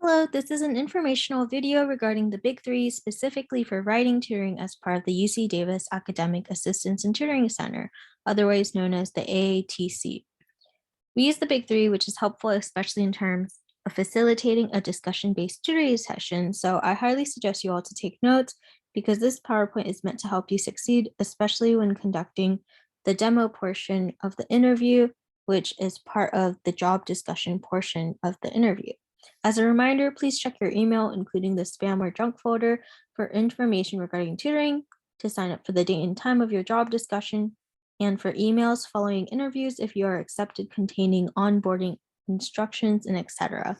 Hello, this is an informational video regarding the Big Three specifically for writing tutoring as part of the UC Davis Academic Assistance and Tutoring Center, otherwise known as the AATC. We use the Big Three, which is helpful especially in terms of facilitating a discussion-based tutoring session, so I highly suggest you all to take notes because this PowerPoint is meant to help you succeed, especially when conducting the demo portion of the interview, which is part of the job discussion portion of the interview. As a reminder, please check your email, including the spam or junk folder, for information regarding tutoring, to sign up for the date and time of your job discussion, and for emails following interviews if you are accepted containing onboarding instructions and etc.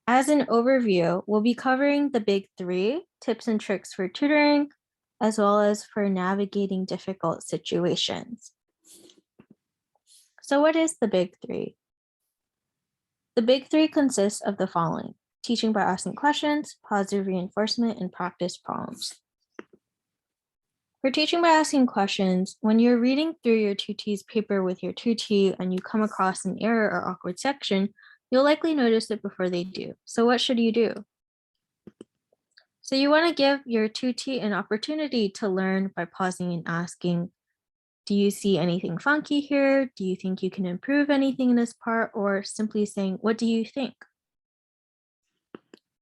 As an overview, we'll be covering the Big Three, tips and tricks for tutoring, as well as for navigating difficult situations. So what is the Big Three? The Big Three consists of the following: teaching by asking questions, positive reinforcement, and practice problems. For teaching by asking questions, when you're reading through your 2T's paper with your 2T and you come across an error or awkward section, you'll likely notice it before they do. So what should you do? So you want to give your 2T an opportunity to learn by pausing and asking, do you see anything funky here? Do you think you can improve anything in this part? Or simply saying, what do you think?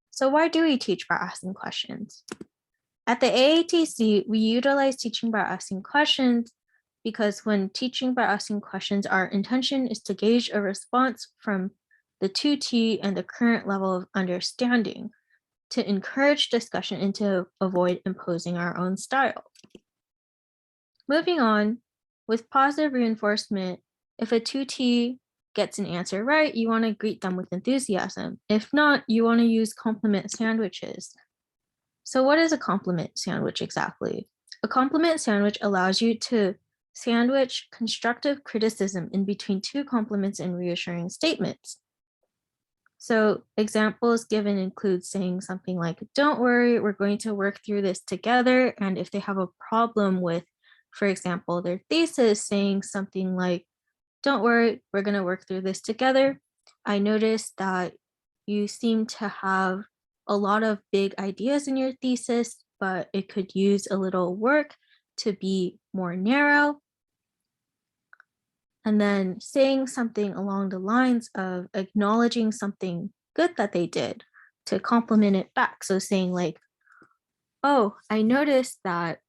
So why do we teach by asking questions? At the AATC, we utilize teaching by asking questions because when teaching by asking questions, our intention is to gauge a response from the 2T and the current level of understanding to encourage discussion and to avoid imposing our own style. Moving on, with positive reinforcement, if a 2T gets an answer right, you want to greet them with enthusiasm. If not, you want to use compliment sandwiches. So what is a compliment sandwich exactly? A compliment sandwich allows you to sandwich constructive criticism in between two compliments and reassuring statements. So examples given include saying something like, don't worry, we're going to work through this together. And if they have a problem with, for example, their thesis, saying something like, don't worry, we're going to work through this together. I noticed that you seem to have a lot of big ideas in your thesis, but it could use a little work to be more narrow. And then saying something along the lines of acknowledging something good that they did to compliment it back. So saying like, oh, I noticed that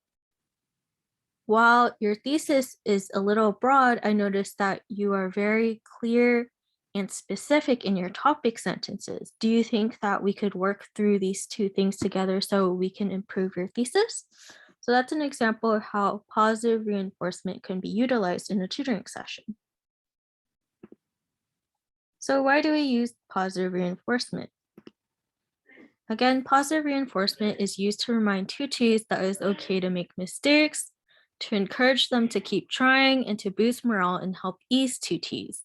while your thesis is a little broad, I noticed that you are very clear and specific in your topic sentences. Do you think that we could work through these two things together so we can improve your thesis? So that's an example of how positive reinforcement can be utilized in a tutoring session. So why do we use positive reinforcement? Again, positive reinforcement is used to remind 2Ts that it's okay to make mistakes, to encourage them to keep trying, and to boost morale and help ease 2Ts.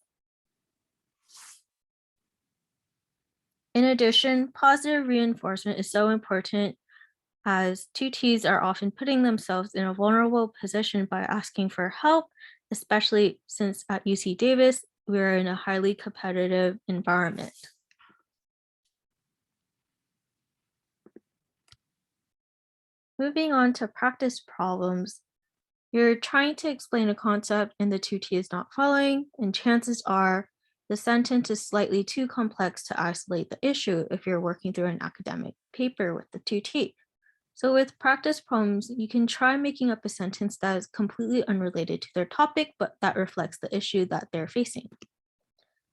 In addition, positive reinforcement is so important as 2Ts are often putting themselves in a vulnerable position by asking for help, especially since at UC Davis, we're in a highly competitive environment. Moving on to practice problems, you're trying to explain a concept and the 2T is not following, and chances are the sentence is slightly too complex to isolate the issue if you're working through an academic paper with the 2T. So with practice problems, you can try making up a sentence that is completely unrelated to their topic, but that reflects the issue that they're facing.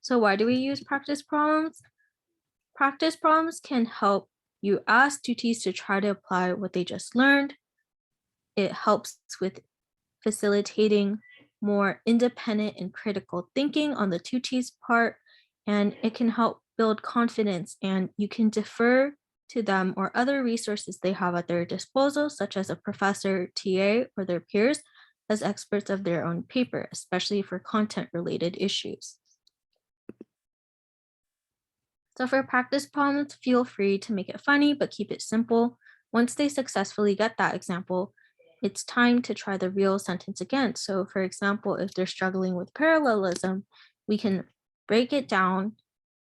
So why do we use practice problems? Practice problems can help you ask 2Ts to try to apply what they just learned. It helps with facilitating more independent and critical thinking on the 2T's part, and it can help build confidence, and you can defer to them or other resources they have at their disposal, such as a professor, TA, or their peers as experts of their own paper, especially for content-related issues. So for practice problems, feel free to make it funny, but keep it simple. Once they successfully get that example, it's time to try the real sentence again. So for example, if they're struggling with parallelism, we can break it down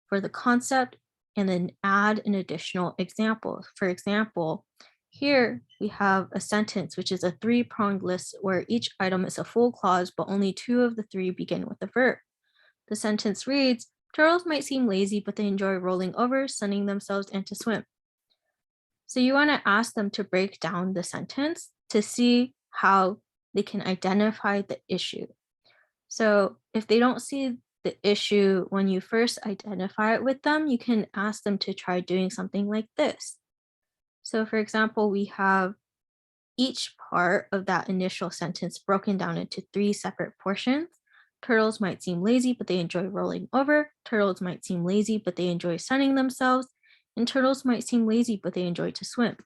for the concept, and then add an additional example. For example, here we have a sentence, which is a three-pronged list where each item is a full clause, but only two of the three begin with a verb. The sentence reads, turtles might seem lazy, but they enjoy rolling over, sunning themselves, and to swim. So you want to ask them to break down the sentence to see how they can identify the issue. So if they don't see the issue when you first identify it with them, you can ask them to try doing something like this. So for example, we have each part of that initial sentence broken down into three separate portions. Turtles might seem lazy, but they enjoy rolling over. Turtles might seem lazy, but they enjoy sunning themselves. And turtles might seem lazy, but they enjoy to swim.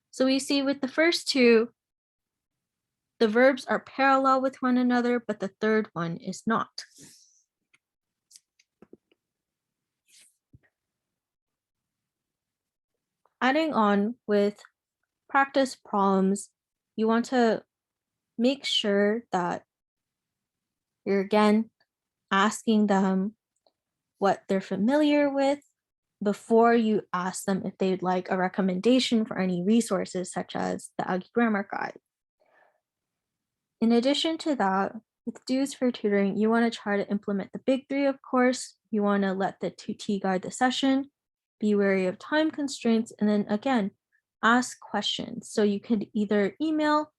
So we see with the first two, the verbs are parallel with one another, but the third one is not. Adding on with practice problems, you want to make sure that you're again asking them what they're familiar with before you ask them if they'd like a recommendation for any resources such as the Aggie Grammar Guide. In addition to that, with dues for tutoring, you want to try to implement the big three, of course. You want to let the tutor guide the session, be wary of time constraints, and then again, ask questions. So you could either email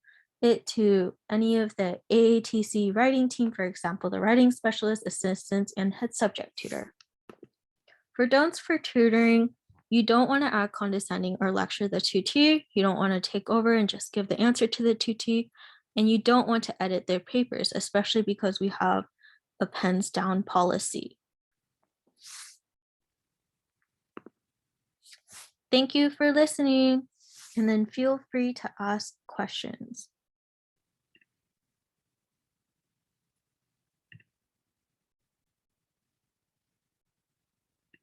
it to any of the AATC writing team, for example, the writing specialist, assistants, and head subject tutor. For don'ts for tutoring, you don't want to act condescending or lecture the tutor. You don't want to take over and just give the answer to the tutor. And you don't want to edit their papers, especially because we have a pens down policy. Thank you for listening, and then feel free to ask questions.